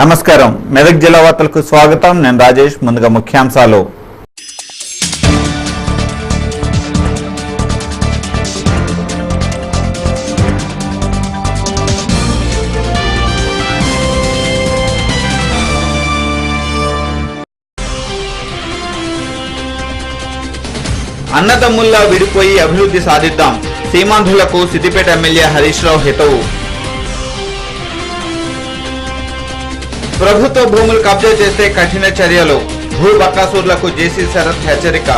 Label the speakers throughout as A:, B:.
A: నమస్కారం. మెదక్ జిల్లా వార్తలకు స్వాగతం. నేను రాజేష్. ముందుగా ముఖ్యాంశాలు. అన్నదమ్ముల్లా విడిపోయి అభివృద్ధి సాధిద్దాం. సీమాంధ్రులకు సిద్దిపేట ఎమ్మెల్యే హరీష్ రావు హితవు. ప్రభుత్వ భూములు కబ్జా చేస్తే కఠిన చర్యలు. భూ బకాసూర్లకు జేసీ శరత్ హెచ్చరిక.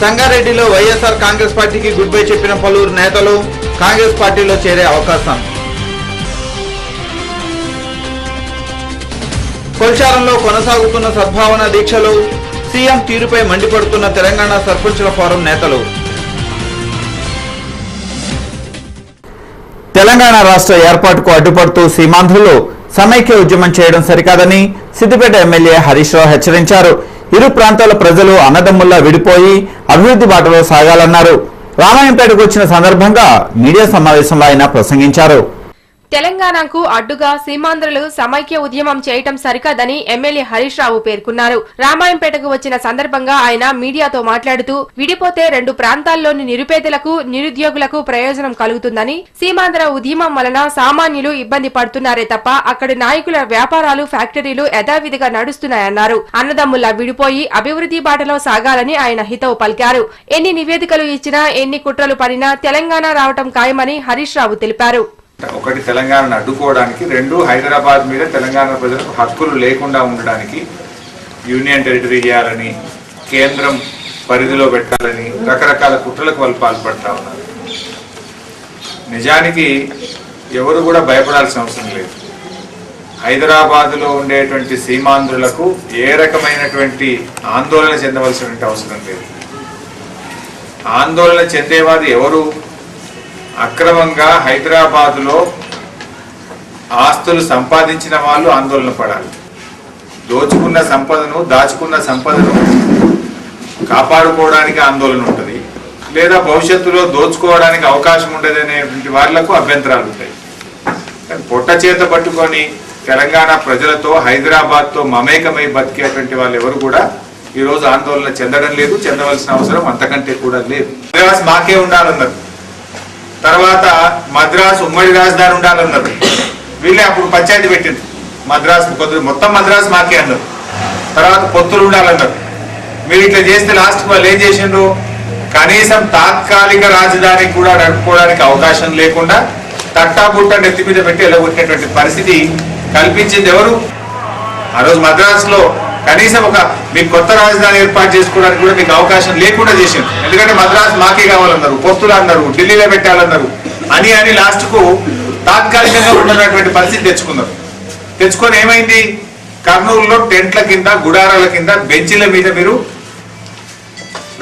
A: సంగారెడ్డిలో వైఎస్ఆర్ కాంగ్రెస్ పార్టీకి గుడ్ బై చెప్పిన పలువురు నేతలు కాంగ్రెస్ పార్టీలో చేరే అవకాశం. కొల్చారంలో కొనసాగుతున్న సద్భావన దీక్షలు. సీఎం తీరుపై మండిపడుతున్న తెలంగాణ సర్పంచుల ఫోరం నేతలు. తెలంగాణ రాష్ట్ర ఏర్పాటుకు అడ్డుపడుతూ సీమాంధ్రులు సమైక్య ఉద్యమం చేయడం సరికాదని సిద్దిపేట ఎమ్మెల్యే హరీష్ రావు హెచ్చరించారు. ఇరు ప్రాంతాల ప్రజలు అన్నదమ్ముల్లా విడిపోయి అభివృద్ధి బాటలో సాగాలన్నారు. రామాయంపేటకు వచ్చిన సందర్భంగా మీడియా సమావేశంలో ఆయన ప్రసంగించారు.
B: తెలంగాణకు అడ్డుగా సీమాంధ్రులు సమైక్య ఉద్యమం చేయటం సరికాదని ఎమ్మెల్యే హరీష్ రావు పేర్కొన్నారు. రామాయంపేటకు వచ్చిన సందర్భంగా ఆయన మీడియాతో మాట్లాడుతూ విడిపోతే రెండు ప్రాంతాల్లోని నిరుపేదలకు నిరుద్యోగులకు ప్రయోజనం కలుగుతుందని, సీమాంధ్ర ఉద్యమం వలన సామాన్యులు ఇబ్బంది పడుతున్నారే తప్ప అక్కడి నాయకుల వ్యాపారాలు ఫ్యాక్టరీలు యథావిధిగా నడుస్తున్నాయన్నారు. అన్నదమ్ముల్లా విడిపోయి అభివృద్ధి బాటలో సాగాలని ఆయన హితవు పలికారు. ఎన్ని నివేదికలు ఇచ్చినా ఎన్ని కుట్రలు పడినా తెలంగాణ రావటం ఖాయమని హరీష్ రావు తెలిపారు.
C: ఒకటి, తెలంగాణను అడ్డుకోవడానికి, రెండు, హైదరాబాద్ మీద తెలంగాణ ప్రజలకు హక్కులు లేకుండా ఉండడానికి యూనియన్ టెరిటరీ చేయాలని, కేంద్రం పరిధిలో పెట్టాలని రకరకాల కుట్రలకు వాళ్ళు పాల్పడతా ఉన్నారు. నిజానికి ఎవరు కూడా భయపడాల్సిన అవసరం లేదు. హైదరాబాదులో ఉండేటువంటి సీమాంధ్రులకు ఏ రకమైనటువంటి ఆందోళన చెందవలసినటువంటి అవసరం లేదు. ఆందోళన చెందేవారు ఎవరు? అక్రమంగా హైదరాబాదులో ఆస్తులు సంపాదించిన వాళ్ళు ఆందోళన పడాలి. దోచుకున్న సంపదను, దాచుకున్న సంపదను కాపాడుకోవడానికి ఆందోళన ఉంటుంది, లేదా భవిష్యత్తులో దోచుకోవడానికి అవకాశం ఉండదు అనేటువంటి వాళ్లకు అభ్యంతరాలు ఉంటాయి. పొట్ట చేత పట్టుకొని తెలంగాణ ప్రజలతో, హైదరాబాద్తో మమేకమై బతికేటువంటి వాళ్ళు ఎవరు కూడా ఈరోజు ఆందోళన చెందడం లేదు, చెందవలసిన అవసరం అంతకంటే కూడా లేదు. మద్రాసు మాకే ఉండాలన్నారు, తర్వాత మద్రాసు ఉమ్మడి రాజధాని ఉండాలన్నారు. వీళ్ళే అప్పుడు పంచాయతీ పెట్టింది, మద్రాసు మొత్తం మద్రాసు మాకే అన్నారు. తర్వాత పొత్తులు ఉండాలన్నారు. మీరు ఇట్లా చేస్తే లాస్ట్ వాళ్ళు ఏం చేసిండ్రు? కనీసం తాత్కాలిక రాజధాని కూడా నడుపుకోవడానికి అవకాశం లేకుండా తట్టాబుట్ట నెత్తి మీద పెట్టి ఎలగొట్టినటువంటి పరిస్థితి కల్పించింది ఎవరు? ఆ రోజు మద్రాసులో కనీసం మీకు కొత్త రాజధాని ఏర్పాటు చేసుకోవడానికి కూడా మీకు అవకాశం లేకుండా చేసింది. ఎందుకంటే మద్రాసు మాకే కావాలన్నారు, పొత్తులు అన్నారు, ఢిల్లీలో పెట్టాలన్నారు అని లాస్ట్ కు తాత్కాలికంగా ఉండనటువంటి పరిస్థితి తెచ్చుకొని ఏమైంది? కర్నూలులో టెంట్ల కింద, గుడారాల కింద, బెంచీల మీద మీరు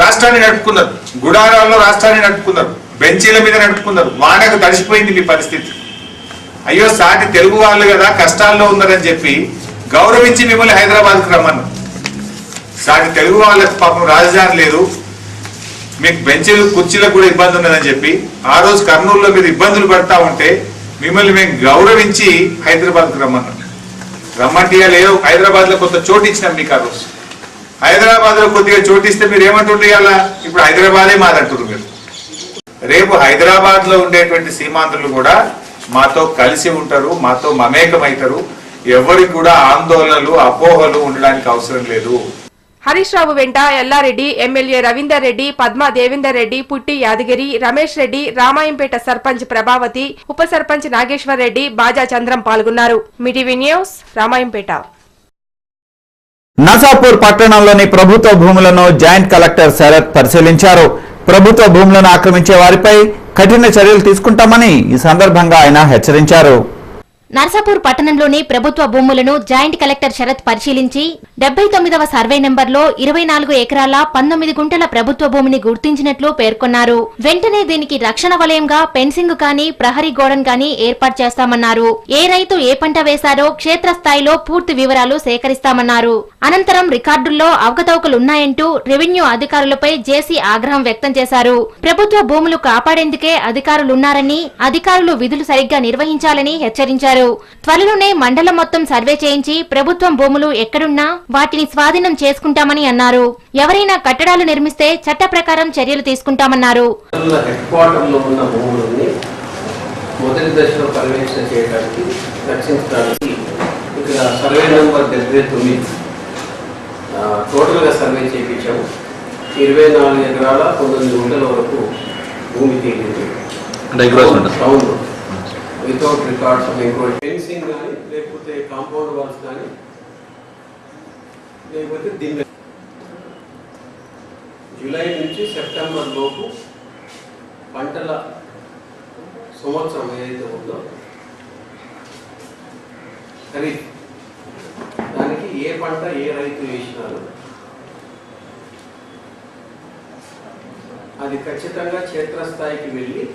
C: రాష్ట్రాన్ని నడుపుకున్నారు. గుడారాల్లో రాష్ట్రాన్ని నడుపుకున్నారు, బెంచీల మీద నడుపుకున్నారు. వానకు తడిసిపోయింది మీ పరిస్థితి. అయ్యో సాటి తెలుగు వాళ్ళు కదా కష్టాల్లో ఉన్నారని చెప్పి గౌరవించి మిమ్మల్ని హైదరాబాద్కు రమ్మను. సాటి తెలుగు వాళ్ళకి పాపం రాజధాని లేదు, మీకు బెంచీలు కుర్చీలకు కూడా ఇబ్బంది ఉన్నదని చెప్పి ఆ రోజు కర్నూలులో మీరు ఇబ్బందులు పడతా ఉంటే మిమ్మల్ని మేము గౌరవించి హైదరాబాద్కు రమ్మంటే లేదో హైదరాబాద్ లో కొంత చోటు ఇచ్చినాం మీకు. ఆ రోజు హైదరాబాద్ లో కొద్దిగా చోటిస్తే మీరు ఏమంటుండ్రు? ఇవాళ ఇప్పుడు హైదరాబాదే మాదంటున్నారు మీరు. రేపు హైదరాబాద్ లో ఉండేటువంటి సీమాంధ్రులు కూడా మాతో కలిసి ఉంటారు, మాతో మమేకమవుతారు. ఎవరికి కూడా ఆందోళనలు, అపోహలు ఉండడానికి అవసరం లేదు.
B: హరీష్ రావు వెంట ఎల్లారెడ్డి, ఎమ్మెల్యే రవీందర్ రెడ్డి, పద్మా దేవేందర్ రెడ్డి, పుట్టి యాదగిరి, రమేష్ రెడ్డి, రామాయంపేట సర్పంచ్ ప్రభావతి, ఉప సర్పంచ్ నాగేశ్వర్ రెడ్డి, బాజా చంద్రం పాల్గొన్నారు. మీటీవీ న్యూస్, రామాయంపేట.
A: నసాపూర్ పట్టణంలోని ప్రభుత్వ భూములను జాయింట్ కలెక్టర్ శరత్ పరిశీలించారు. ప్రభుత్వ భూములను ఆక్రమించే వారిపై కఠిన చర్యలు తీసుకుంటామని ఈ సందర్భంగా ఆయన హెచ్చరించారు.
D: నర్సాపూర్ పట్టణంలోని ప్రభుత్వ భూములను జాయింట్ కలెక్టర్ శరత్ పరిశీలించి 79వ సర్వే నెంబర్లో 24 ఎకరాల 19 గుంటల ప్రభుత్వ భూమిని గుర్తించినట్లు పేర్కొన్నారు. వెంటనే దీనికి రక్షణ వలయంగా ఫెన్సింగ్ కానీ ప్రహరీ గోడన్ కానీ ఏర్పాటు చేస్తామన్నారు. ఏ రైతు ఏ పంట వేశారో క్షేత్రస్థాయిలో పూర్తి వివరాలు సేకరిస్తామన్నారు. అనంతరం రికార్డుల్లో అవకతవకలున్నాయంటూ రెవెన్యూ అధికారులపై జేసీ ఆగ్రహం వ్యక్తం చేశారు. ప్రభుత్వ భూములు కాపాడేందుకే అధికారులున్నారని, అధికారులు విధులు సరిగ్గా నిర్వహించాలని హెచ్చరించారు. త్వరలోనే మండలం మొత్తం సర్వే చేయించి ప్రభుత్వం భూములు ఎక్కడున్నా వాటిని స్వాధీనం చేసుకుంటామని అన్నారు. ఎవరైనా కట్టడాలు నిర్మిస్తే చట్ట ప్రకారం చర్యలు తీసుకుంటామన్నారు.
E: మొదటి దశలో పర్యవేక్షణ చేయడానికి రక్షించడానికి ఇక్కడ సర్వే నెంబర్ 79 టోటల్గా సర్వే చేయించాము. 24 ఎకరాల 19 గుంటల వరకు భూమి తేలింది. అవును, without records of enquiry, fencing కానీ లేకపోతే కాంపౌండ్ వాల్స్ కానీ లేకపోతే దిమ్మె. జూలై నుంచి సెప్టెంబర్ లోపు పంటల సంవత్సరం ఏదైతే ఉందో ఖరీఫ్, దానికి ఏ పంట ఏ రైతు వేసినారు అది ఖచ్చితంగా క్షేత్రస్థాయికి వెళ్ళి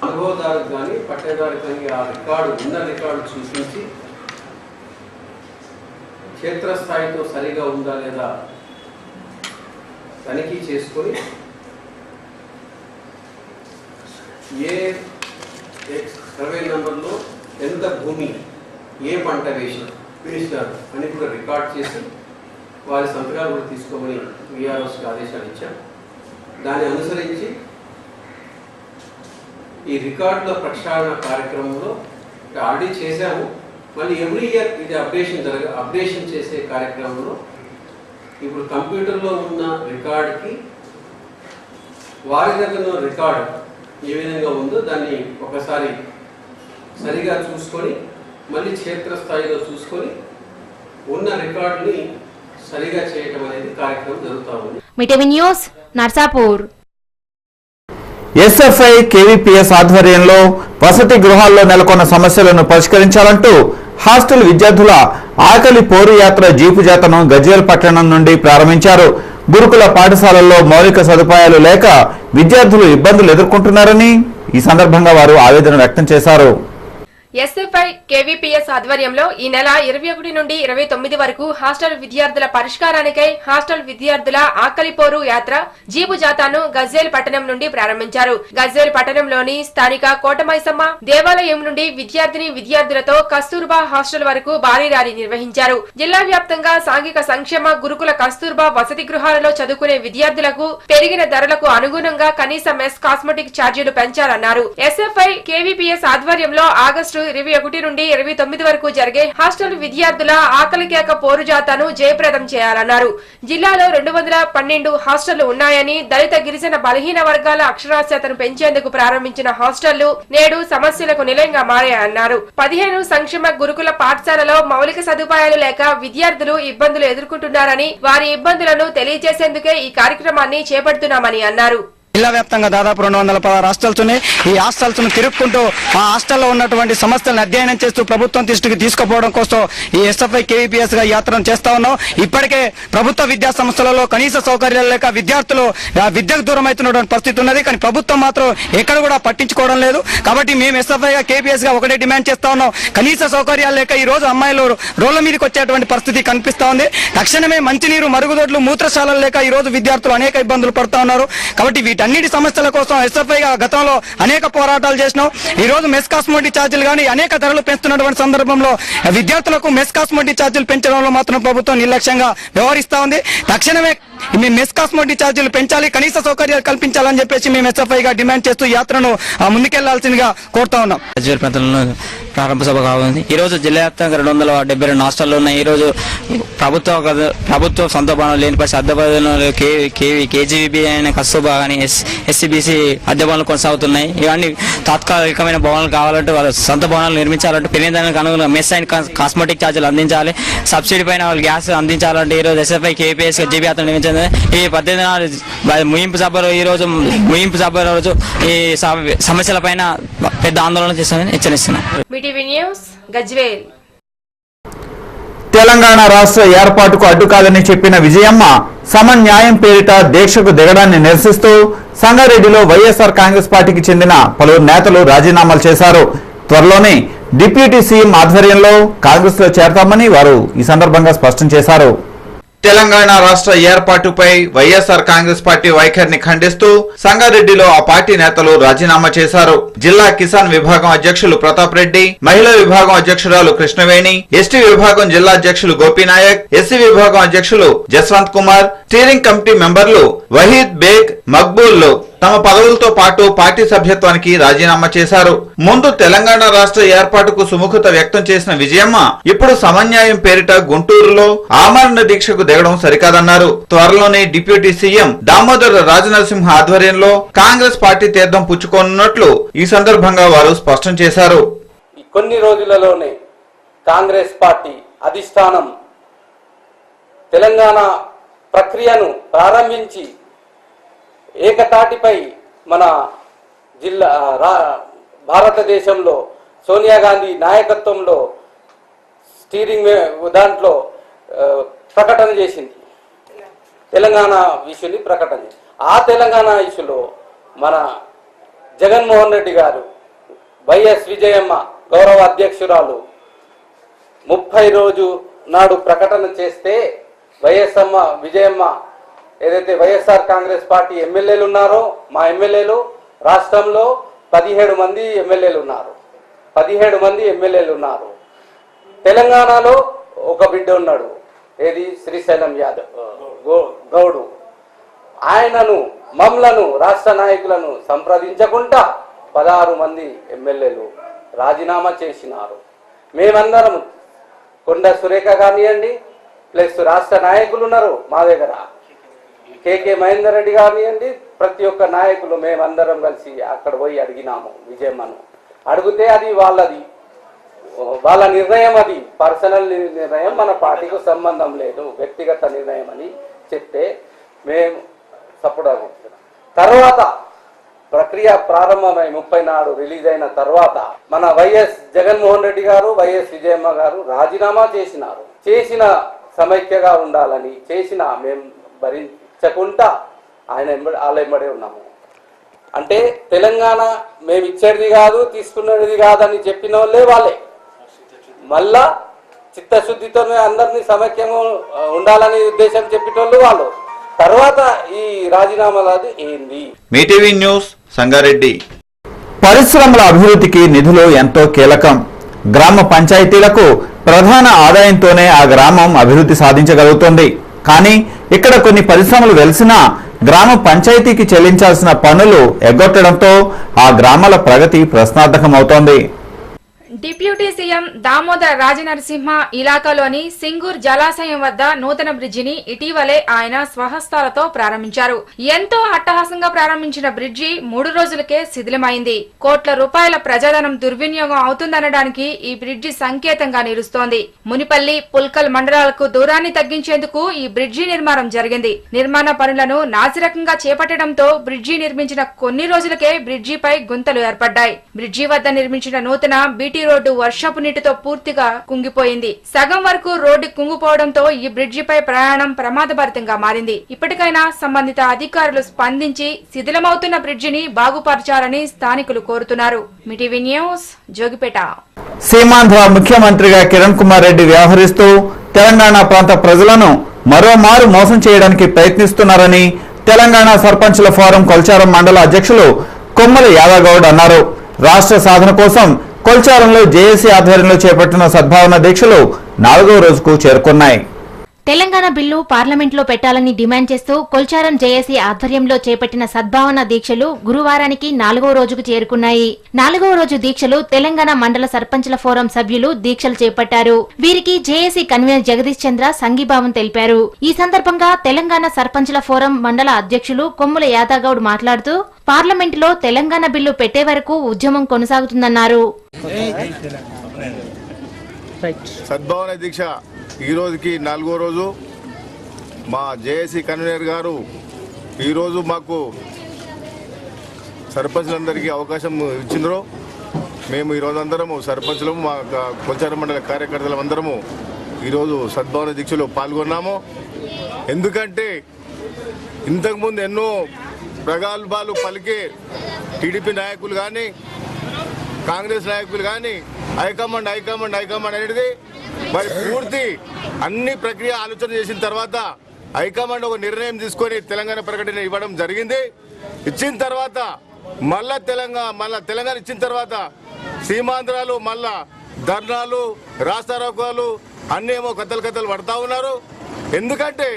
E: అనుభవదారుకు కానీ పట్టేదారు కానీ ఆ రికార్డు ఉన్న రికార్డు చూపించి క్షేత్రస్థాయితో సరిగా ఉందా లేదా తనిఖీ చేసుకొని ఏ సర్వే నెంబర్లో ఎంత భూమి ఏ పంట వేసినారు అని కూడా రికార్డ్ చేసి వారి సంతకాలు కూడా తీసుకోమని విఆర్ఓస్కి ఆదేశాలు ఇచ్చాం. దాన్ని అనుసరించి ఈ రికార్డుల ప్రక్షాళన కార్యక్రమంలో ఆల్రెడీ చేశాము. మళ్ళీ ఎవ్రీ ఇయర్ ఇది అప్డేషన్ చేసే కార్యక్రమంలో ఇప్పుడు కంప్యూటర్లో ఉన్న రికార్డుకి వారి దగ్గర రికార్డు ఏ విధంగా ఉందో దాన్ని ఒకసారి సరిగా చూసుకొని మళ్ళీ క్షేత్రస్థాయిలో చూసుకొని ఉన్న రికార్డుని సరిగా చేయటం అనేది కార్యక్రమం జరుగుతూ ఉంది.
D: మిటివి న్యూస్, నర్సాపూర్.
A: ఎస్ఎఫ్ఐ కేవీపీఎస్ ఆధ్వర్యంలో వసతి గృహాల్లో నెలకొన్న సమస్యలను పరిష్కరించాలంటూ హాస్టల్ విద్యార్థుల ఆకలి పోరు యాత్ర జీపు జాతను గజ్వేల్ పట్టణం నుండి ప్రారంభించారు. గురుకుల పాఠశాలల్లో మౌలిక సదుపాయాలు లేక విద్యార్థులు ఇబ్బందులు ఎదుర్కొంటున్నారని ఈ సందర్భంగా వారు ఆవేదన వ్యక్తం చేశారు.
B: ఎస్ఎఫ్ఐ కేవీపీఎస్ ఆధ్వర్యంలో ఈ నెల 21 నుండి 29 వరకు హాస్టల్ విద్యార్థుల పరిష్కారానికై హాస్టల్ విద్యార్థుల ఆకలిపోరు యాత్ర జీపు జాతాను గజ్వేల్ పట్టణం నుండి ప్రారంభించారు. గజ్వేల్ పట్టణంలోని స్థానిక కోటమైసమ్మ దేవాలయం నుండి విద్యార్థులతో కస్తూర్బా హాస్టల్ వరకు భారీ ర్యాలీ నిర్వహించారు. జిల్లా వ్యాప్తంగా సాంఘిక సంక్షేమ గురుకుల కస్తూర్బా వసతి గృహాలలో చదువుకునే విద్యార్థులకు పెరిగిన ధరలకు అనుగుణంగా కనీస మెస్ కాస్మెటిక్ ఛార్జీలు పెంచాలన్నారు. ఎస్ఎఫ్ఐ కేవీపీఎస్ ఆధ్వర్యంలో ఆగస్టు 21 నుండి 29 వరకు జరిగే హాస్టల్ విద్యార్థుల ఆకలి కేక పోరు జాతాను జయప్రదం చేయాలన్నారు. జిల్లాలో 212 హాస్టళ్లు ఉన్నాయని, దళిత గిరిజన బలహీన వర్గాల అక్షరాస్యతను పెంచేందుకు ప్రారంభించిన హాస్టళ్లు నేడు సమస్యలకు నిలయంగా మారాయన్నారు. 15 సంక్షేమ గురుకుల పాఠశాలలో మౌలిక సదుపాయాలు లేక విద్యార్థులు ఇబ్బందులు ఎదుర్కొంటున్నారని, వారి ఇబ్బందులను తెలియజేసేందుకే ఈ కార్యక్రమాన్ని చేపడుతున్నామని అన్నారు.
F: జిల్లా వ్యాప్తంగా దాదాపు 216 హాస్టల్స్ ఉన్నాయి. ఈ హాస్టల్స్ ను తిరుక్కుంటూ ఆ హాస్టల్లో ఉన్నటువంటి సమస్యలను అధ్యయనం చేస్తూ ప్రభుత్వం దృష్టికి తీసుకుపోవడం కోసం ఈ ఎస్ఎఫ్ఐ కేవీపీఎస్ గా యాత్రను చేస్తా ఉన్నాం. ఇప్పటికే ప్రభుత్వ విద్యా సంస్థలలో కనీస సౌకర్యాలు లేక విద్యార్థులు విద్యకు దూరం అవుతున్నటువంటి పరిస్థితి ఉన్నది. కానీ ప్రభుత్వం మాత్రం ఎక్కడ కూడా పట్టించుకోవడం లేదు. కాబట్టి మేము ఎస్ఎఫ్ఐ గా కేవీపీఎస్ గా ఒకటే డిమాండ్ చేస్తా ఉన్నాం. కనీస సౌకర్యాలు లేక ఈ రోజు అమ్మాయిలు రోడ్ల మీదకి వచ్చేటువంటి పరిస్థితి కనిపిస్తా ఉంది. తక్షణమే మంచినీరు, మరుగుదొడ్లు, మూత్రశాలలు లేక ఈ రోజు విద్యార్థులు అనేక ఇబ్బందులు పడుతా ఉన్నారు. కాబట్టి అన్నిటి సమస్యల కోసం ఎస్ఎఫ్ఐ గా గతంలో అనేక పోరాటాలు చేసినాం. ఈ రోజు మెస్ కాస్మోటిక్ ఛార్జీలు కానీ అనేక ధరలు పెంచుతున్నటువంటి సందర్భంలో విద్యార్థులకు మెస్ కాస్మోటిక్ ఛార్జీలు పెంచడంలో మాత్రం ప్రభుత్వం నిర్లక్ష్యంగా వ్యవహరిస్తా ఉంది. తక్షణమే మెస్ కాస్మోటిక్ ఛార్జీలు పెంచాలి, కనీస సౌకర్యాలు కల్పించాలని చెప్పేసి మేము ఎస్ఎఫ్ఐ గా డిమాండ్ చేస్తూ యాత్రను ముందుకెళ్లాల్సిందిగా కోరుతా ఉన్నాం. ప్రారంభ సభ కావాలి. ఈ రోజు జిల్లా వ్యాప్తంగా 272 హాస్టళ్లు ఉన్నాయి. ఈ రోజు ప్రభుత్వ సొంత భవనాలు లేని పరిస్థితి అద్దె భవనాలు కేజీబీ అయిన కస్తూర్బా కానీ ఎస్సీబీసీ అద్దె భవనాలు కొనసాగుతున్నాయి. ఇవన్నీ తాత్కాలికమైన భవనాలు కావాలంటే వాళ్ళ సొంత భవనాలు నిర్మించాలంటే పెరిగిదానికి అనుగుణంగా మెస్ అండ్ కాస్మెటిక్ ఛార్జీలు అందించాలి. సబ్సిడీ పైన వాళ్ళు గ్యాస్ అందించాలంటే ఈ రోజు ఎస్ఎఫ్ఐ కేపీఎస్ జీబీ యాత్ర నిర్మించింది. ఈ 18 ముగింపు సభలో రోజు ఈ సమస్యల పైన పెద్ద ఆందోళన చేస్తామని హెచ్చరిస్తున్నాం.
B: మీటీవీ న్యూస్ గజ్వేల్.
A: తెలంగాణ రాష్ట్ర ఏర్పాటుకు అడ్డు కాదని చెప్పిన విజయమ్మ సమన్యాయం పేరిట దీక్షకు దిగడాన్ని నిరసిస్తూ సంగారెడ్డిలో వైఎస్ఆర్ కాంగ్రెస్ పార్టీకి చెందిన పలువురు నేతలు రాజీనామాలు చేశారు. త్వరలోనే డిప్యూటీ సీఎం ఆధ్వర్యంలో కాంగ్రెస్ లో చేరతామని వారు ఈ సందర్భంగా స్పష్టం చేశారు. తెలంగాణ రాష్ట్ర ఏర్పాటుపై వైఎస్ఆర్ కాంగ్రెస్ పార్టీ వైఖరిని ఖండిస్తూ సంగారెడ్డిలో ఆ పార్టీ నేతలు రాజీనామా చేశారు. జిల్లా కిసాన్ విభాగం అధ్యక్షులు ప్రతాప్ రెడ్డి, మహిళా విభాగం అధ్యక్షురాలు కృష్ణవేణి, ఎస్టీ విభాగం జిల్లా అధ్యక్షులు గోపీనాయక్, ఎస్సీ విభాగం అధ్యక్షులు జస్వంత్ కుమార్, స్టీరింగ్ కమిటీ మెంబర్లు వహీద్ బేగ్, మక్బూల్ తమ పదవులతో పాటు పార్టీ సభ్యత్వానికి రాజీనామా చేశారు. ముందు తెలంగాణ రాష్ట్ర ఏర్పాటుకు సుముఖత వ్యక్తం చేసిన విజయమ్మ ఇప్పుడు సమన్యాయం పేరిట గుంటూరులో ఆమరణ దీక్షకు దిగడం సరికాదన్నారు. త్వరలోనే డిప్యూటీ సీఎం దామోదర్ రాజనరసింహ ఆధ్వర్యంలో కాంగ్రెస్ పార్టీ తీర్థం పుచ్చుకోనున్నట్లు ఈ సందర్భంగా వారు స్పష్టం చేశారు.
E: కొన్ని రోజులలోనే కాంగ్రెస్ పార్టీ అధిష్టానం తెలంగాణ ప్రక్రియను ప్రారంభించి ఏకతాటిపై మన భారతదేశంలో సోనియా గాంధీ నాయకత్వంలో స్టీరింగ్ దాంట్లో ప్రకటన చేసింది. తెలంగాణ ఇష్యూని ప్రకటన చేసింది. ఆ తెలంగాణ ఇష్యూలో మన జగన్మోహన్ రెడ్డి గారు, వైఎస్ విజయమ్మ గౌరవ అధ్యక్షురాలు 30 రోజు నాడు ప్రకటన చేస్తే విజయమ్మ ఏదైతే వైఎస్ఆర్ కాంగ్రెస్ పార్టీ ఎమ్మెల్యేలు ఉన్నారో, మా ఎమ్మెల్యేలు రాష్ట్రంలో 17 మంది ఎమ్మెల్యేలు ఉన్నారు. 17 మంది ఎమ్మెల్యేలు ఉన్నారు. తెలంగాణలో ఒక బిడ్డ ఉన్నాడు, ఏది శ్రీశైలం యాదవ్ గౌడు. ఆయనను మమ్మలను రాష్ట్ర నాయకులను సంప్రదించకుండా 16 మంది ఎమ్మెల్యేలు రాజీనామా చేసినారు. మేమందరం కొండ సురేఖ కానివ్వండి, ప్లస్ రాష్ట్ర నాయకులు ఉన్నారు మా దగ్గర, కేకే మహేందర్ రెడ్డి కానివ్వండి, ప్రతి ఒక్క నాయకులు మేమందరం కలిసి అక్కడ పోయి అడిగినాము. విజయమ్మను అడిగితే అది వాళ్ళ నిర్ణయం, అది పర్సనల్ నిర్ణయం, మన పార్టీకి సంబంధం లేదు, వ్యక్తిగత నిర్ణయం అని చెప్తే మేము సపోర్ట్ అవుతున్నాం. తర్వాత ప్రక్రియ ప్రారంభమై 30 నాడు రిలీజ్ అయిన తర్వాత మన వైఎస్ జగన్మోహన్ రెడ్డి గారు, వైఎస్ విజయమ్మ గారు రాజీనామా చేసినారు. చేసిన సమైక్యగా ఉండాలని చేసిన మేము భరించకుండా వాళ్ళ ఎంబడే ఉన్నాము. అంటే తెలంగాణ మేము ఇచ్చేది కాదు, తీసుకునేది కాదని చెప్పిన వాళ్ళే మళ్ళా చిత్తశుద్ధితోనే అందరినీ సమైక్యంగా ఉండాలనే ఉద్దేశం చెప్పేటోళ్ళు వాళ్ళు. తర్వాత ఈ రాజీనామాలది ఏంది?
A: మీటీవీ న్యూస్ సంగారెడ్డి. పరిశ్రమల అభివృద్ధికి నిధులు ఎంతో కీలకం. గ్రామ పంచాయతీలకు ప్రధాన ఆదాయంతోనే ఆ గ్రామం అభివృద్ధి సాధించగలుగుతుంది. కానీ ఇక్కడ కొన్ని పరిశ్రమలు వెలిసినా గ్రామ పంచాయతీకి చెల్లించాల్సిన పన్నులు ఎగ్గొట్టడంతో ఆ గ్రామాల ప్రగతి ప్రశ్నార్థకమవుతోంది.
B: డిప్యూటీ సీఎం దామోదర్ రాజనరసింహ ఇలాకాలోని సింగూర్ జలాశయం వద్ద నూతన బ్రిడ్జిని ఇటీవలే ఆయన స్వహస్తాలతో ప్రారంభించారు. ఎంతో అట్టహాసంగా ప్రారంభించిన బ్రిడ్జి 3 రోజులకే శిథిలమైంది. కోట్ల రూపాయల ప్రజాధనం దుర్వినియోగం అవుతుందనడానికి ఈ బ్రిడ్జి సంకేతంగా నిలుస్తోంది. మునిపల్లి, పుల్కల్ మండలాలకు దూరాన్ని తగ్గించేందుకు ఈ బ్రిడ్జి నిర్మాణం జరిగింది. నిర్మాణ పనులను నాసిరకంగా చేపట్టడంతో బ్రిడ్జి నిర్మించిన కొన్ని రోజులకే బ్రిడ్జిపై గుంతలు ఏర్పడ్డాయి. బ్రిడ్జి వద్ద నిర్మించిన నూతన బీటీ రోడ్డు వర్షపు నీటితో పూర్తిగా కుంగిపోయింది. సగం వరకు రోడ్డు కుంగిపోవడంతో ఈ బ్రిడ్జిపై ప్రయాణం ప్రమాదభరితంగా మారింది. ఇప్పటికైనా సంబంధిత అధికారులు స్పందించి శిథిలమవుతున్న బ్రిడ్జిని బాగుపరచాలని స్థానికులు కోరుతున్నారు. మీటీవీ న్యూస్ జోగిపేట.
A: సీమాంధ్ర ముఖ్యమంత్రిగా కిరణ్ కుమార్ రెడ్డి వ్యవహరిస్తూ తెలంగాణ ప్రాంత ప్రజలను మరోమారు మోసం చేయడానికి ప్రయత్నిస్తున్నారని తెలంగాణ సర్పంచుల ఫోరం కొల్చారం మండల అధ్యక్షులు కొమ్మల యాదగౌడ్ అన్నారు. రాష్ట్ర సాధన కోసం కొల్చారంలో జేఏసీ ఆధ్వర్యంలో చేపట్టిన సద్భావన దీక్షలు 4వ రోజుకు చేరుకున్నాయి.
D: తెలంగాణ బిల్లు పార్లమెంట్లో పెట్టాలని డిమాండ్ చేస్తూ కొల్చారం జేఏసీ ఆధ్వర్యంలో చేపట్టిన సద్భావన దీక్షలు గురువారానికి 4వ రోజుకు చేరుకున్నాయి. 4వ రోజు దీక్షలు తెలంగాణ మండల సర్పంచ్ల ఫోరం సభ్యులు దీక్షలు చేపట్టారు. వీరికి జేఏసీ కన్వీనర్ జగదీష్ చంద్ర సంఘీభావం తెలిపారు. ఈ సందర్భంగా తెలంగాణ సర్పంచ్ల ఫోరం మండల అధ్యక్షులు కొమ్ముల యాదగౌడ్ మాట్లాడుతూ పార్లమెంటులో తెలంగాణ బిల్లు పెట్టే వరకు ఉద్యమం కొనసాగుతుందన్నారు.
G: సద్భావన దీక్ష ఈ రోజుకి 4వ రోజు. మా జేఏసీ కన్వీనర్ గారు ఈరోజు మాకు సర్పంచ్లందరికీ అవకాశం ఇచ్చిండ్రు. మేము ఈరోజు అందరము సర్పంచ్లము మా కొల్చారం మండల కార్యకర్తలం అందరము ఈరోజు సద్భావన దీక్షలో పాల్గొన్నాము. ఎందుకంటే ఇంతకుముందు ఎన్నో ప్రగల్భాలు పలికే టీడీపీ నాయకులు కానీ కాంగ్రెస్ నాయకులు కానీ హైకమాండ్ అనేది మరి పూర్తి అన్ని ప్రక్రియ ఆలోచన చేసిన తర్వాత హైకమాండ్ ఒక నిర్ణయం తీసుకొని తెలంగాణ ప్రకటన ఇవ్వడం జరిగింది. ఇచ్చిన తర్వాత మళ్ళా తెలంగాణ ఇచ్చిన తర్వాత సీమాంధ్రాలు మళ్ళా ధర్నాలు రాస్తారోకోలు అన్నీ ఏమో కథలు పడతా ఉన్నారు. ఎందుకంటే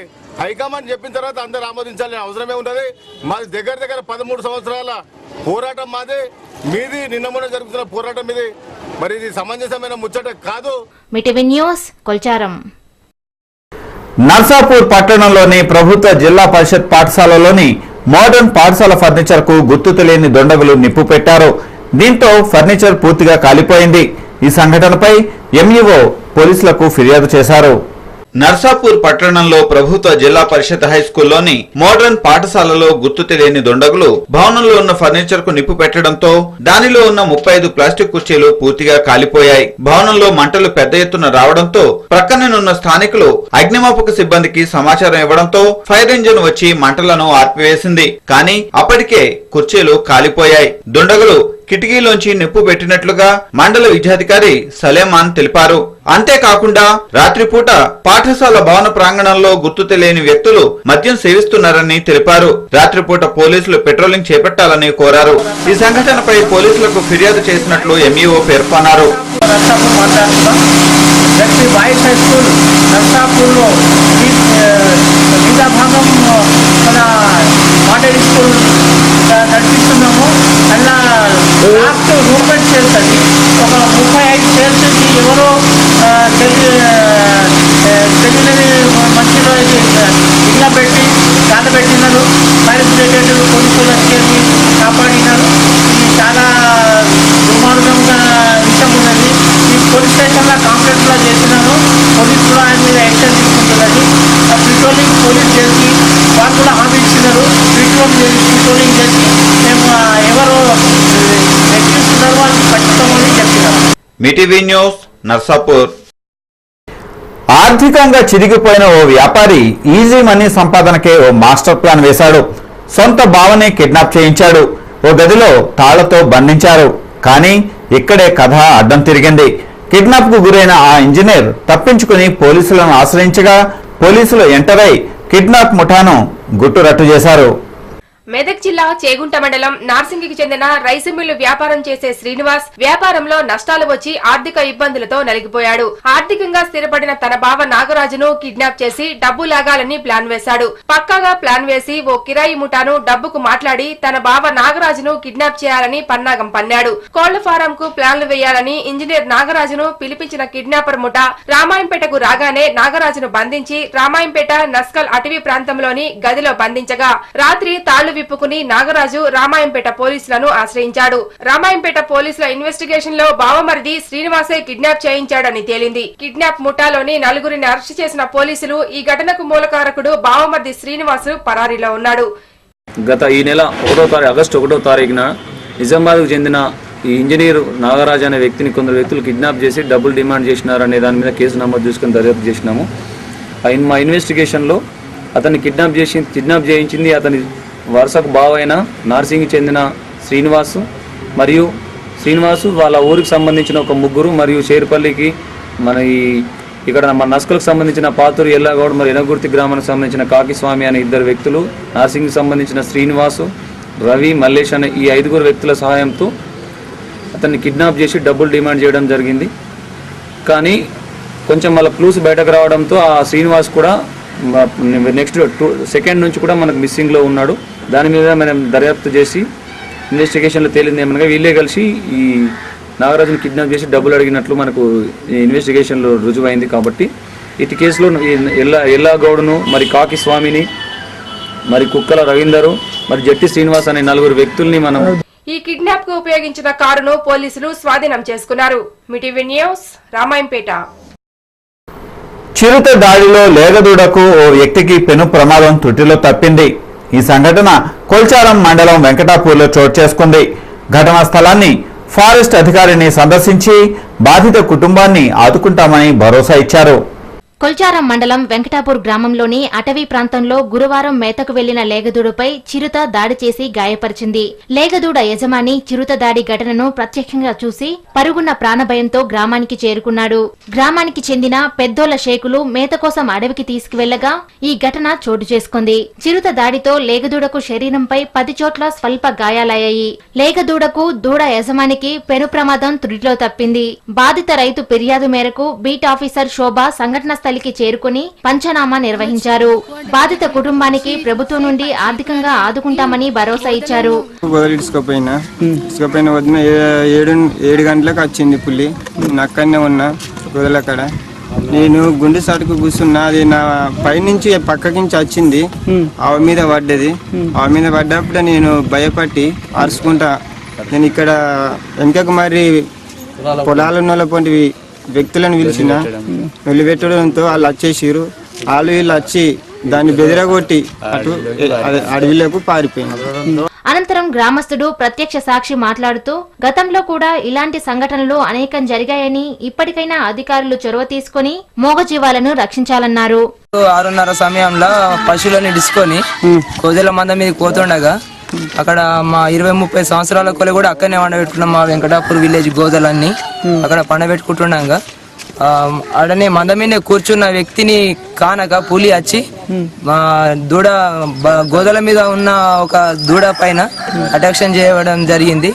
G: హైకమాండ్ చెప్పిన తర్వాత అందరూ ఆమోదించాలని అవసరమే ఉన్నది. మాది దగ్గర 13 సంవత్సరాల పోరాటం మాది, మీది నిన్న మొన్న జరుగుతున్న పోరాటం ఇది. మరి ఇది సమంజసమైన ముచ్చట కాదు.
D: మిటివి న్యూస్ కొల్చారం.
A: నర్సాపూర్ పట్టణంలోని ప్రభుత్వ జిల్లా పరిషత్ పాఠశాలలోని మోడర్న్ పాఠశాల ఫర్నిచర్ కు గుర్తు తెలియని దొండగులు నిప్పు పెట్టారు. దీంతో ఫర్నిచర్ పూర్తిగా కాలిపోయింది. ఈ సంఘటనపై ఎంఈఓ పోలీసులకు ఫిర్యాదు చేశారు. నర్సాపూర్ పట్టణంలో ప్రభుత్వ జిల్లా పరిషత్ హై స్కూల్లోని మోడర్న్ పాఠశాలలో గుర్తు తెలియని దొండగులు భవనంలో ఉన్న ఫర్నిచర్ కు నిప్పు పెట్టడంతో దానిలో ఉన్న 35 ప్లాస్టిక్ కుర్చీలు పూర్తిగా కాలిపోయాయి. భవనంలో మంటలు పెద్ద ఎత్తున రావడంతో ప్రక్కననున్న స్థానికులు అగ్నిమాపక సిబ్బందికి సమాచారం ఇవ్వడంతో ఫైర్ ఇంజిన్ వచ్చి మంటలను ఆర్పివేసింది. కానీ అప్పటికే కుర్చీలు కాలిపోయాయి. దొండగులు కిటికీలోంచి నిప్పు పెట్టినట్లుగా మండల విద్యాధికారి సలేమాన్ తెలిపారు. అంతేకాకుండా రాత్రిపూట పాఠశాల భవన ప్రాంగణంలో గుర్తు తెలియని వ్యక్తులు మద్యం సేవిస్తున్నారని తెలిపారు. రాత్రిపూట పోలీసులు పెట్రోలింగ్ చేపట్టాలని కోరారు. ఈ సంఘటనపై పోలీసులకు ఫిర్యాదు చేసినట్లు ఎంఈఓ పేర్కొన్నారు.
H: నడిపిస్తున్నాము. అలా లాస్ట్ రూమ్మెంట్ చేస్తుంది. ఒక 35 చైర్స్ ఎవరో తెలియని మధ్యలో ఇట్లా పెట్టి కాదబెట్టినారు. ఫైర్ బ్రిగేడ్ పోలీసులు వచ్చేసి కాపాడినారు. ఇది చాలా దుర్మార్గంగా విషయం ఉన్నది. ఈ పోలీస్ స్టేషన్లో కంప్లైంట్లో చేసినాను. పోలీసులు ఆయన మీద యాక్షన్ తీసుకుంటున్నది. పెట్రోలింగ్ పోలీస్ చేసి వాళ్ళు కూడా హామీ ఇచ్చినారు. పెట్రోలింగ్ చేసి మేము ఎవరు ఎక్కిస్తున్నారు వాళ్ళని పట్టుకోమని చెప్పినారు.
A: మిటివి న్యూస్ నర్సాపూర్. ఆర్థికంగా చిరిగిపోయిన ఓ వ్యాపారి ఈజీ మనీ సంపాదనకే ఓ మాస్టర్ ప్లాన్ వేశాడు. సొంత బావనే కిడ్నాప్ చేయించాడు. ఓ గదిలో తాళ్లతో బంధించారు. కానీ ఇక్కడే కథ అడ్డం తిరిగింది. కిడ్నాప్ కు గురైన ఆ ఇంజనీర్ తప్పించుకుని పోలీసులను ఆశ్రయించగా పోలీసులు ఎంటర్ అయి కిడ్నాప్ ముఠాను గుట్టురట్టు చేశారు.
B: మెదక్ జిల్లా చేగుంట మండలం నార్సింగికి చెందిన రైసు మిల్లు వ్యాపారం చేసే శ్రీనివాస్ వ్యాపారంలో నష్టాలు వచ్చి ఆర్థిక ఇబ్బందులతో నలిగిపోయాడు. ఆర్థికంగా స్థిరపడిన తన బావ నాగరాజును కిడ్నాప్ చేసి డబ్బు లాగాలని ప్లాన్ వేశాడు. పక్కాగా ప్లాన్ వేసి ఓ కిరాయి ముఠాను డబ్బుకు మాట్లాడి తన బావ నాగరాజును కిడ్నాప్ చేయాలని పన్నాగం పన్నాడు. కోళ్ల ఫారం కు ప్లాన్లు వేయాలని ఇంజనీర్ నాగరాజును పిలిపించిన కిడ్నాపర్ ముఠా రామాయంపేటకు రాగానే నాగరాజును బంధించి రామాయంపేట నస్కల్ అటవీ ప్రాంతంలోని గదిలో బంధించగా రాత్రి తాళ్లు విప్పుకుని నాగరాజు రామాయంపేట పోలీసులను ఆశ్రయించాడు. రామాయంపేట పోలీసుల ఇన్వెస్టిగేషన్ లో బావమరిది శ్రీనివాసే కిడ్నాప్ చేయించాడని తేలింది. కిడ్నాప్ ముఠాలోని 4గురిని అరెస్టు చేసిన పోలీసులు ఈ ఘటనకు మూలకారకుడు బావమరిది శ్రీనివాసు పరారీలో ఉన్నాడు.
I: గత ఈ నెల ఆగస్టు 1వ తారీఖున నిజామాబాద్కు చెందిన ఈ ఇంజనీర్ నాగరాజు అనే వ్యక్తిని కొందరు వ్యక్తులు కిడ్నాప్ చేసి డబ్బులు డిమాండ్ చేసినారనే దాని మీద కేసు నమోదు చేసుకుని దర్యాప్తు చేసినాము. మా ఇన్వెస్టిగేషన్లో అతన్ని కిడ్నాప్ చేయించింది అతని వరుసకు బావైన నార్సింగ్కి చెందిన శ్రీనివాసు మరియు వాళ్ళ ఊరికి సంబంధించిన ఒక 3 మరియు చేరుపల్లికి ఇక్కడ మన నస్కలకు సంబంధించిన పాతూరు ఎల్లాగౌడ్ మరియు ఎనగుర్తి గ్రామానికి సంబంధించిన కాకిస్వామి అనే 2 వ్యక్తులు, నార్సింగ్కి సంబంధించిన శ్రీనివాసు, రవి, మల్లేష్ అనే ఈ 5 వ్యక్తుల సహాయంతో అతన్ని కిడ్నాప్ చేసి డబ్బులు డిమాండ్ చేయడం జరిగింది. కానీ కొంచెం వాళ్ళ క్లూస్ బయటకు రావడంతో ఆ శ్రీనివాస్ కూడా నెక్స్ట్ సెకండ్ నుంచి కూడా మనకు మిస్సింగ్లో ఉన్నాడు. దాని మీద మనం దర్యాప్తు చేసి ఇన్వెస్టిగేషన్లో తేలింది ఏమనగా వీళ్ళే కలిసి ఈ నాగరాజుని కిడ్నాప్ చేసి డబ్బులు అడిగినట్లు మనకు ఇన్వెస్టిగేషన్లో రుజువైంది. కాబట్టి ఇటు కేసులో ఎల్లా గౌడ్ను, మరి కాకి స్వామిని, మరి కుక్కల రవీందరు, మరి జట్టి శ్రీనివాస్ అనే 4 వ్యక్తుల్ని మనం
B: ఈ కిడ్నాప్ కు ఉపయోగించిన కారును పోలీసులు స్వాధీనం చేసుకున్నారు. మీటీవీ న్యూస్ రామాయంపేట.
A: చిరుత దాడిలో లేగదూడకు ఓ వ్యక్తికి పెను ప్రమాదం తుటిలో తప్పింది. ఈ సంఘటన కొల్చారం మండలం వెంకటాపూర్లో చోటు చేసుకుంది. ఘటనా స్థలాన్ని ఫారెస్ట్ అధికారిని సందర్శించి బాధిత కుటుంబాన్ని ఆదుకుంటామని భరోసా ఇచ్చారు.
D: కొల్చారం మండలం వెంకటాపూర్ గ్రామంలోని అటవీ ప్రాంతంలో గురువారం మేతకు వెళ్లిన లేగదూడపై చిరుత దాడి చేసి గాయపరిచింది. లేగదూడ యజమాని చిరుత దాడి ఘటనను ప్రత్యక్షంగా చూసి పరుగున్న ప్రాణభయంతో గ్రామానికి చేరుకున్నాడు. గ్రామానికి చెందిన పెద్దోళ్ల షేకులు మేత కోసం అడవికి తీసుకువెళ్లగా ఈ ఘటన చోటు చేసుకుంది. చిరుత దాడితో లేగదూడకు శరీరంపై 10 చోట్ల స్వల్ప గాయాలయ్యాయి. లేగదూడకు దూడ యజమానికి పెను ప్రమాదం తుడిలో తప్పింది. బాధిత రైతు ఫిర్యాదు మేరకు బీట్ ఆఫీసర్ శోభ సంఘటన స్థలికి చేరుకుని పంచనామా నిర్వహించారు. బాధిత కుటుంబానికి ప్రభుత్వం నుండి ఆర్థికంగా ఆదుకుంటామని భరోసా ఇచ్చారు.
J: వదిన 7 గంటలకు వచ్చింది పులి. నేను అక్కడనే ఉన్నా వదలక్కడ. నేను గుండె సాటుకు కూర్చున్నా. అది నా పైనుంచి పక్కకించి వచ్చింది. ఆమె మీద పడ్డది. ఆమె మీద పడ్డప్పుడు నేను భయపట్టి అరుచుకుంటా. నేను ఇక్కడ వెనకకు మరి పొలాలున్న పొంటి వ్యక్తులను పిలిచిన వెలిపెట్టడంతో వాళ్ళు వచ్చేసారు. వాళ్ళు వీళ్ళు వచ్చి దాన్ని బెదిరగొట్టి అటు అడవిలోకి పారిపోయింది.
D: అనంతరం గ్రామస్తుడు ప్రత్యక్ష సాక్షి మాట్లాడుతూ గతంలో కూడా ఇలాంటి సంఘటనలు అనేకం జరిగాయని, ఇప్పటికైనా అధికారులు చొరవ తీసుకుని మూగజీవాలను రక్షించాలన్నారు.
K: 6:30 సమయంలో పశువులను తీసుకొని కోజల మంద మీద పోతుండగా అక్కడ మా 20-30 సంవత్సరాల కొలు కూడా అక్కడనే పండబెట్టుకున్నాం. మా వెంకటాపూర్ విలేజ్ గోదలన్నీ అక్కడ పండబెట్టుకుంటుండగా ఆడనే మంద మీద కూర్చున్న వ్యక్తిని కానక పులి వచ్చి మా దూడ గోదల మీద ఉన్న ఒక దూడ పైన అటాక్షన్ చేయడం జరిగింది.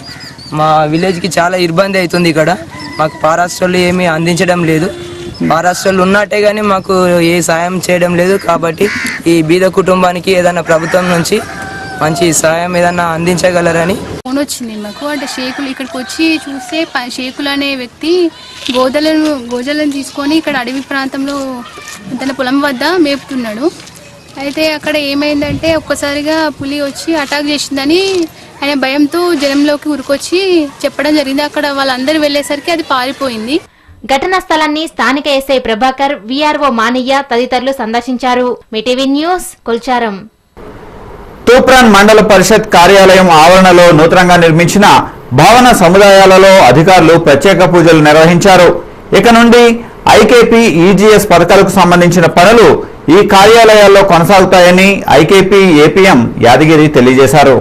K: మా విలేజ్ కి చాలా ఇబ్బంది అవుతుంది. ఇక్కడ మాకు పారాస్ట్రోలు ఏమీ అందించడం లేదు. పారాస్ట్రోలు ఉన్నట్టే గానీ మాకు ఏ సాయం చేయడం లేదు. కాబట్టి ఈ బీద కుటుంబానికి ఏదైనా ప్రభుత్వం నుంచి మంచి సాయం ఏదన్నా అందించగలరని
L: ఫోన్ వచ్చింది మాకు. అంటే షేకులు ఇక్కడికి వచ్చి చూస్తే షేకులు అనే వ్యక్తి గోజలను తీసుకొని ఇక్కడ అడవి ప్రాంతంలో తన పొలం వద్ద మేపుతున్నాడు. అయితే అక్కడ ఏమైందంటే ఒక్కసారిగా పులి వచ్చి అటాక్ చేసిందని ఆయన భయంతో జనంలోకి ఉరికొచ్చి చెప్పడం జరిగింది. అక్కడ వాళ్ళందరూ వెళ్లేసరికి అది పారిపోయింది.
D: ఘటనా స్థలాన్ని స్థానిక ఎస్ఐ ప్రభాకర్, వీఆర్ఓ మానయ్య తదితరులు సందర్శించారు. మీటీవీ న్యూస్ కొల్చారం.
A: తూప్రాన్ మండల పరిషత్ కార్యాలయం ఆవరణలో నూతనంగా నిర్మించిన భావన సముదాయాలలో అధికారులు ప్రత్యేక పూజలు నిర్వహించారు. ఇక నుండి ఐకేపీ, ఈజీఎస్ పథకాలకు సంబంధించిన పనులు ఈ కార్యాలయాల్లో కొనసాగుతాయని ఐకేపీ ఏపీఎం యాదగిరి తెలియజేశారు.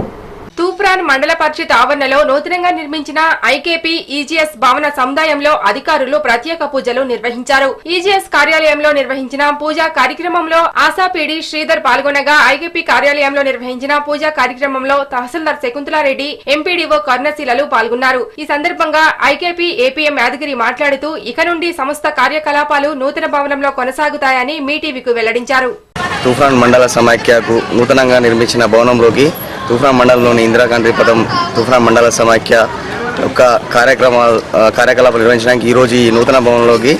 B: తూప్రాన్ మండల పరిషత్ ఆవరణలో నూతనంగా నిర్మించిన ఐకేపీ ఈజీఎస్ భవన సముదాయంలో అధికారులు ప్రత్యేక పూజలు నిర్వహించారు. ఈజీఎస్ కార్యాలయంలో నిర్వహించిన పూజా కార్యక్రమంలో ఆశాపీడి శ్రీధర్ పాల్గొనగా, ఐకేపీ కార్యాలయంలో నిర్వహించిన పూజా కార్యక్రమంలో తహసీల్దార్ శకుంతలారెడ్డి, ఎంపీడీఓ కర్ణశీలలు పాల్గొన్నారు. ఈ సందర్భంగా ఐకేపీ ఏపీఎం యాదగిరి మాట్లాడుతూ ఇక నుండి సమస్త కార్యకలాపాలు నూతన భవనంలో కొనసాగుతాయని మీటీవీకు వెల్లడించారు.
M: తూఫాన్ మండల సమాఖ్యకు నూతనంగా నిర్మించిన భవనంలోకి తూఫాన్ మండలంలోని ఇందిరాగాంధీ పథం తూఫాన్ మండల సమాఖ్య యొక్క కార్యకలాపాలు నిర్వహించడానికి ఈరోజు ఈ నూతన భవనంలోకి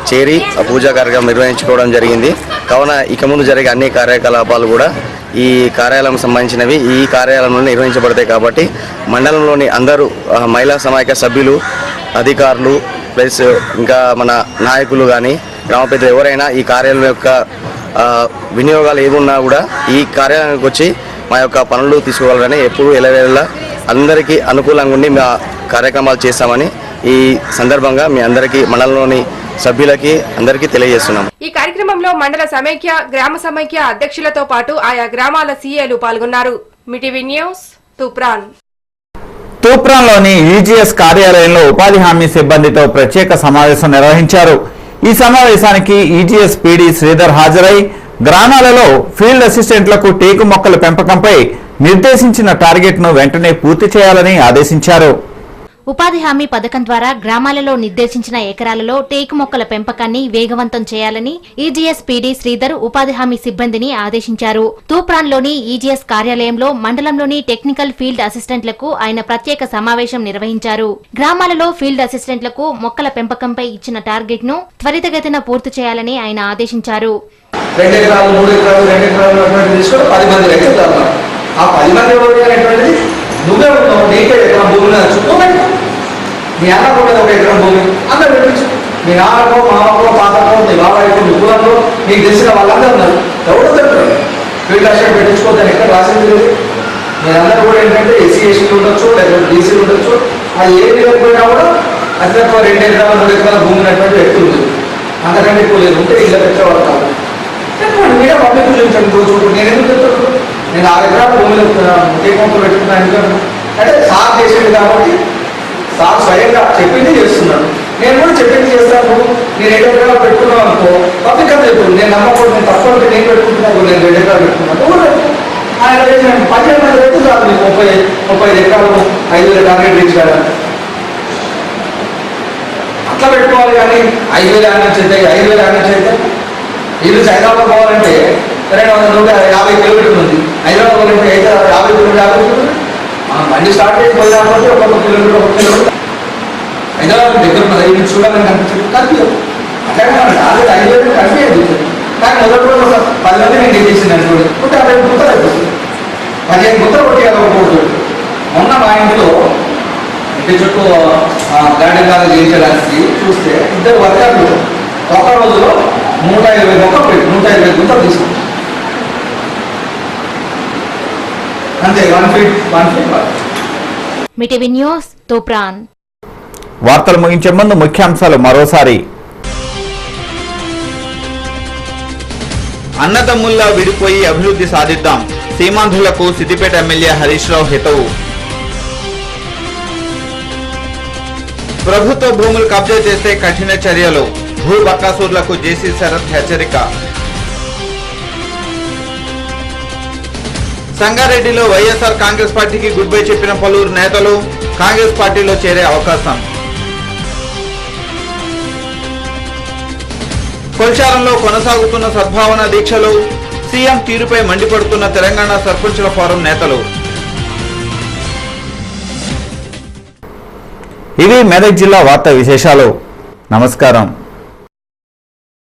M: చేరి పూజా కార్యక్రమం నిర్వహించుకోవడం జరిగింది. కావున ఇక ముందు జరిగే అన్ని కార్యకలాపాలు కూడా ఈ కార్యాలయం సంబంధించినవి ఈ కార్యాలయంలో నిర్వహించబడతాయి. కాబట్టి మండలంలోని అందరూ మహిళా సమాఖ్య సభ్యులు, అధికారులు ప్లస్ ఇంకా మన నాయకులు కానీ గ్రామ పెద్దలు ఎవరైనా ఈ కార్యాలయం యొక్క వినియోగాలు ఏమున్నా కూడా ఈ కార్యాలయానికి వచ్చి మా యొక్క పనులు తీసుకోవాలని ఎప్పుడు ఎలవేళ అందరికీ అనుకూలంగా ఉండి మా కార్యక్రమాలు చేస్తామని ఈ సందర్భంగా మీ అందరికీ మండలంలోని సభ్యులకి అందరికీ తెలియజేస్తున్నాం.
B: ఈ కార్యక్రమంలో మండల సమైక్య, గ్రామ సమైక్య అధ్యక్షులతో పాటు ఆయా గ్రామాల సీఏలు పాల్గొన్నారు. మీటీవీ న్యూస్ తూప్రాన్.
A: తూప్రాన్లోని ఈజీఎస్ కార్యాలయంలో ఉపాధి హామీ సిబ్బందితో ప్రత్యేక సమావేశం నిర్వహించారు. ఈ సమావేశానికి ఈజీఎస్ పీడీ శ్రీధర్ హాజరై గ్రామాలలో ఫీల్డ్ అసిస్టెంట్లకు టేకు మొక్కల పెంపకంపై నిర్దేశించిన టార్గెట్ను వెంటనే పూర్తి చేయాలని ఆదేశించారు.
D: ఉపాధి హామీ పథకం ద్వారా గ్రామాలలో నిర్దేశించిన ఎకరాలలో టేకు మొక్కల పెంపకాన్ని వేగవంతం చేయాలని ఈజీఎస్ పీడీ శ్రీధర్ ఉపాధి హామీ సిబ్బందిని ఆదేశించారు. తూప్రాన్లోని ఈజీఎస్ కార్యాలయంలో మండలంలోని టెక్నికల్ ఫీల్డ్ అసిస్టెంట్లకు ఆయన ప్రత్యేక సమావేశం నిర్వహించారు. గ్రామాలలో ఫీల్డ్ అసిస్టెంట్లకు మొక్కల పెంపకంపై ఇచ్చిన టార్గెట్ ను త్వరితగతిన పూర్తి చేయాలని ఆయన ఆదేశించారు.
N: 2 ఎకరాలు 3 ఎకరాలు 2 ఎకరాలు తీసుకొని 10 మంది రైతులు ఉన్నారు. ఆ 10 మంది ఎవరు అనేటువంటిది నువ్వే ఉన్నావు. నీకే ఎకరం భూమిని చుట్టూ నీ అన్నకు మీద 1 ఎకరం భూమి అందరూ పెట్టించు. మీ నాన్నకో మామకో పాతకో మీ బాబాయ్కో మీ కులంలో నీకు తెలిసిన వాళ్ళందరూ ఉన్నారు. ఎవడో తెలుపుతారు ఫీల్డ్ అసిస్టెంట్ పెట్టించుకోవద్దని ఎక్కడ రాసింది లేదు. మీరందరూ కూడా ఏంటంటే ఎస్సీ ఎస్టీలు ఉండొచ్చు, లేకపోతే బీసీలు ఉండొచ్చు. అది ఏ లేకపోయినా కూడా అతి తక్కువ 2 ఎకరాలు 3 ఎకరాల భూమి ఉన్నటువంటి వ్యక్తులు లేదు. అంతకంటే ఎక్కువ లేదు. ఉంటే ఇళ్ళ పెట్టేవాళ్ళు కాదు. మీరే పబ్లిక్ చూపించండి. చూసుకుంటూ నేను ఎందుకు చెప్తాను, నేను 6 ఎకరాల భూమిలో టేకొంతలు పెట్టుకున్నాను అంటే సార్ చేసేది కాబట్టి సార్ స్వయంగా చెప్పింది చేస్తున్నాడు. నేను కూడా చెప్పింది చేస్తాను. నేను 7 ఎకరాలు పెట్టుకున్నాను అనుకో పబ్లిక్ అని చెప్తాను. నేను నమ్మకూడదు, నేను తక్కువ నేను పెట్టుకుంటున్నాను, నేను 2 ఎకరాలు పెట్టుకున్నాను. ఆయన 12 మంది రైతులు కాదు మీకు 35 ఎకరాలు 5,000 టార్గెట్ రీచ్ కావాలి. అట్లా పెట్టుకోవాలి. కానీ 5,000 యానించి అయితే 5,000 యానించి అయితే ఇది హైదరాబాద్ పోవాలంటే 250 కిలోమీటర్లు ఉంది. హైదరాబాద్ పోవాలంటే అయితే 50 కిలోమీటర్లు బండి స్టార్ట్ చేసి పోయామంటే 1 కిలోమీటర్ హైదరాబాద్ దగ్గర ఉన్నది. ఇది చూడాలని కనిపించదు కనిపించదు. అట్లాగే ఆల్రెడీ 5,000 కనిపించదు. కానీ మొదటి రోజు 10 మంది నేను చేసింది అనుకోండి 150 గుంతలు అయిపోతుంది. 15 గుంతలు కొట్టి ఒకటి. మొన్న మా ఇంట్లో ఇంటి చుట్టూ గార్డెన్ లాగా చేయించడానికి చూస్తే 2 వర్గాలు ఒక రోజులో 120 మొక్కలు పెట్టి 120 గుంతలు తీసుకుంటాం. అంతే 1 ఫీట్.
D: మిటివి న్యూస్ తూప్రాన్.
A: వార్తలు ముగించే ముందు ముఖ్యాంశాలు మరోసారి. అన్నదమ్ముల్లా విడిపోయి అభివృద్ధి సాధిద్దాం, సీమాంధ్రులకు సిద్దిపేట ఎమ్మెల్యే హరీష్ రావు హితవు. ప్రభుత్వ భూములు కబ్జా చేస్తే కఠిన చర్యలు, భూ బకాసూర్లకు జేసీ శరత్ హెచ్చరిక. సంగారెడ్డిలో వైఎస్ఆర్ కాంగ్రెస్ పార్టీకి గుడ్ బై చెప్పిన పలువురు నేతలు కాంగ్రెస్ పార్టీలో చేరే అవకాశం. కొల్చారంలో కొనసాగుతున్న సద్భావన దీక్షలు, సీఎం తీరుపై మండిపడుతున్న తెలంగాణ సర్పంచుల ఫోరం నేతలు. ఇవి మెదక్ జిల్లా వార్తా విశేషాలు. నమస్కారం.